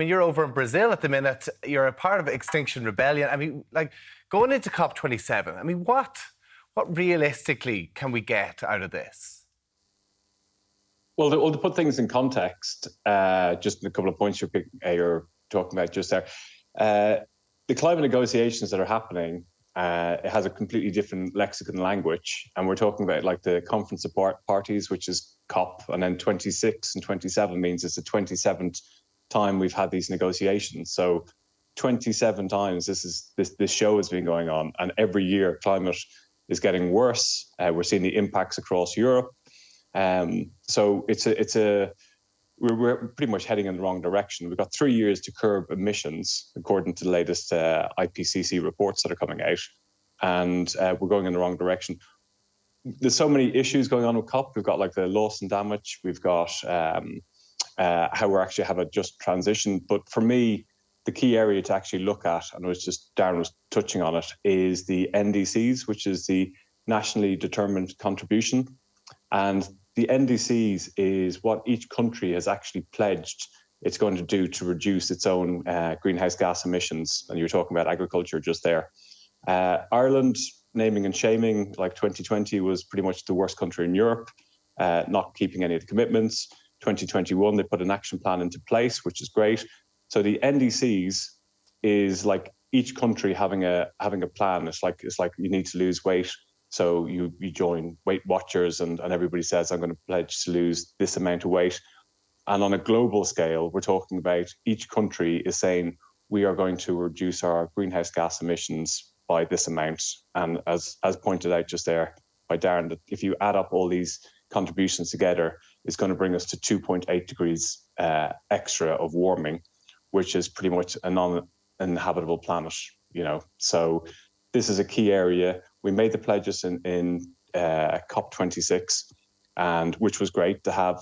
When you're over in Brazil at the minute, you're a part of Extinction Rebellion. I mean, like, going into COP27, I mean, what realistically can we get out of this? Well, to put things in context, just a couple of points you're talking about just there. The climate negotiations that are happening, it has a completely different lexicon language. And we're talking about like the Conference of Parties, which is COP, and then 26 and 27 means it's the 27th time we've had these negotiations. So 27 times this show has been going on, and every year climate is getting worse. We're seeing the impacts across Europe. So we're pretty much heading in the wrong direction. We've got 3 years to curb emissions, according to the latest IPCC reports that are coming out, and we're going in the wrong direction. There's so many issues going on with COP. We've got like the loss and damage. We've got how we're actually have a just transition. But for me, the key area to actually look at, and Darren was touching on it, is the NDCs, which is the nationally determined contribution. And the NDCs is what each country has actually pledged it's going to do to reduce its own greenhouse gas emissions. And you're talking about agriculture just there. Ireland, naming and shaming, like 2020 was pretty much the worst country in Europe, not keeping any of the commitments. 2021, they put an action plan into place, which is great. So the NDCs is like each country having a plan. It's like you need to lose weight. So you join Weight Watchers and everybody says, I'm going to pledge to lose this amount of weight. And on a global scale, we're talking about each country is saying, we are going to reduce our greenhouse gas emissions by this amount. And as pointed out just there by Darren, that if you add up all these contributions together, it's going to bring us to 2.8 degrees extra of warming, which is pretty much a non-inhabitable planet, you know. So this is a key area. We made the pledges in COP26, and which was great to have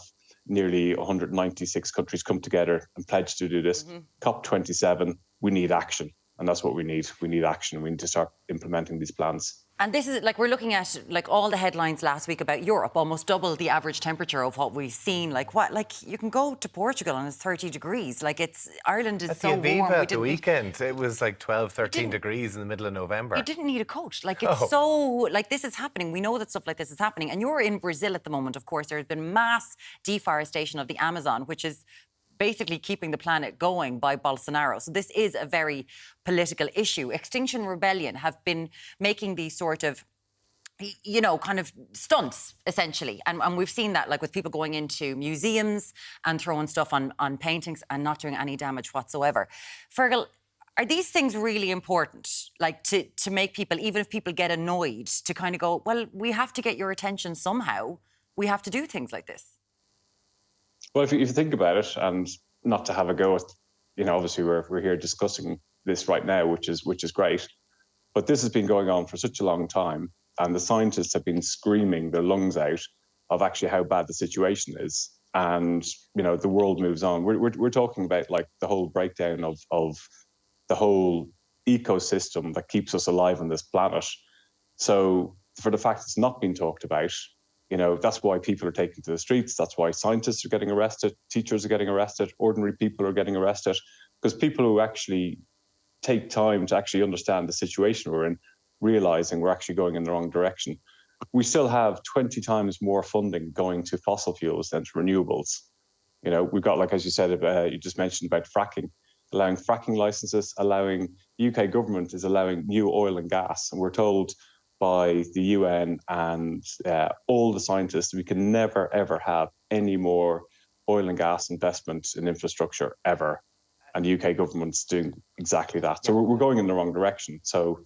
nearly 196 countries come together and pledge to do this. Mm-hmm. COP27, we need action. And that's what we need. We need action. We need to start implementing these plans. And this is like, we're looking at like all the headlines last week about Europe, almost double the average temperature of what we've seen. Like what, like you can go to Portugal and it's 30 degrees. Like Ireland is so warm. At the weekend, it was like 12, 13 degrees in the middle of November. You didn't need a coat. Like it's so, like this is happening. We know that stuff like this is happening. And you're in Brazil at the moment, of course. There has been mass deforestation of the Amazon, which is basically keeping the planet going by Bolsonaro. So this is a very political issue. Extinction Rebellion have been making these sort of, you know, kind of stunts, essentially. And we've seen that, like with people going into museums and throwing stuff on paintings and not doing any damage whatsoever. Fergal, are these things really important, like to make people, even if people get annoyed, to kind of go, well, we have to get your attention somehow. We have to do things like this. Well, if you think about it, and not to have a go at, you know, obviously we're here discussing this right now, which is great, but this has been going on for such a long time, and the scientists have been screaming their lungs out of actually how bad the situation is, and you know the world moves on. We're talking about like the whole breakdown of the whole ecosystem that keeps us alive on this planet. So for the fact it's not being talked about, you know, that's why people are taking to the streets. That's why scientists are getting arrested, teachers are getting arrested, ordinary people are getting arrested, because people who actually take time to actually understand the situation we're in, realizing we're actually going in the wrong direction. We still have 20 times more funding going to fossil fuels than to renewables. You know, we've got, like, as you said, you just mentioned about fracking, allowing fracking licenses, the UK government is allowing new oil and gas. And we're told by the UN and all the scientists, we can never, ever have any more oil and gas investment in infrastructure ever. And the UK government's doing exactly that. So we're going in the wrong direction. So,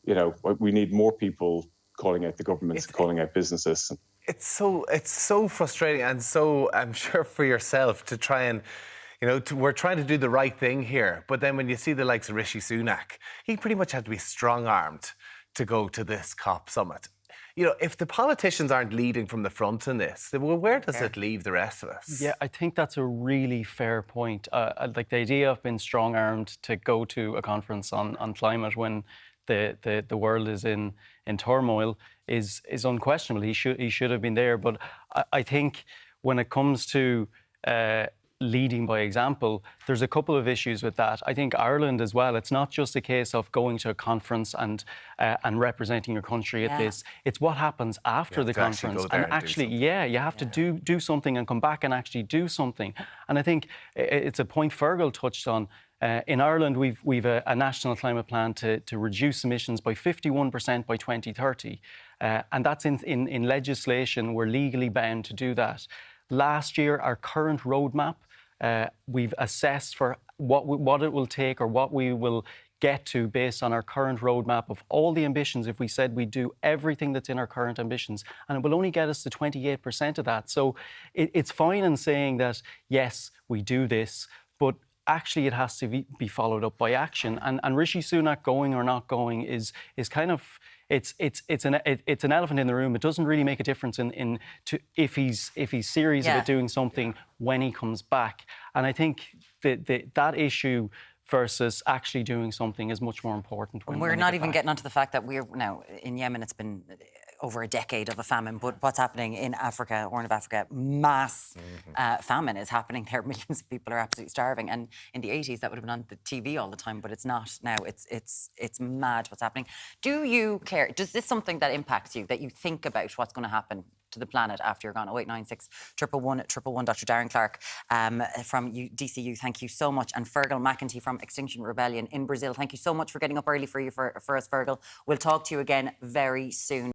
you know, we need more people calling out the governments, calling out businesses. It's so frustrating, and so, I'm sure, for yourself to try and, you know, we're trying to do the right thing here. But then when you see the likes of Rishi Sunak, he pretty much had to be strong-armed to go to this COP summit. You know, if the politicians aren't leading from the front in this, then, well, where does it leave the rest of us? Yeah, I think that's a really fair point. Like the idea of being strong-armed to go to a conference on climate when the world is in turmoil is unquestionable. He should have been there. But I think when it comes to leading by example. There's a couple of issues with that. I think Ireland as well, it's not just a case of going to a conference and representing your country at this. It's what happens after the conference. And actually, you have to do something and come back and actually do something. And I think it's a point Fergal touched on. In Ireland, we've a national climate plan to reduce emissions by 51% by 2030. And that's in legislation. We're legally bound to do that. Last year, our current roadmap, we've assessed for what it will take or what we will get to based on our current roadmap of all the ambitions. If we said we do everything that's in our current ambitions, and it will only get us to 28% of that. So it's fine in saying that, yes, we do this, but actually it has to be followed up by action. And Rishi Sunak going or not going is kind of, it's an elephant in the room. It doesn't really make a difference if he's serious about doing something when he comes back. And I think that issue versus actually doing something is much more important. We're not even getting onto the fact that we're now in Yemen. It's been over a decade of a famine, but what's happening in Africa, Horn of Africa, mass famine is happening there. Millions of people are absolutely starving. And in the 80s, that would have been on the TV all the time, but it's not now. It's mad what's happening. Do you care? Does this something that impacts you, that you think about what's going to happen to the planet after you're gone? 0896 111 111. Dr. Darren Clarke from DCU, thank you so much. And Fergal McEntee from Extinction Rebellion in Brazil, thank you so much for getting up early for us, Fergal. We'll talk to you again very soon.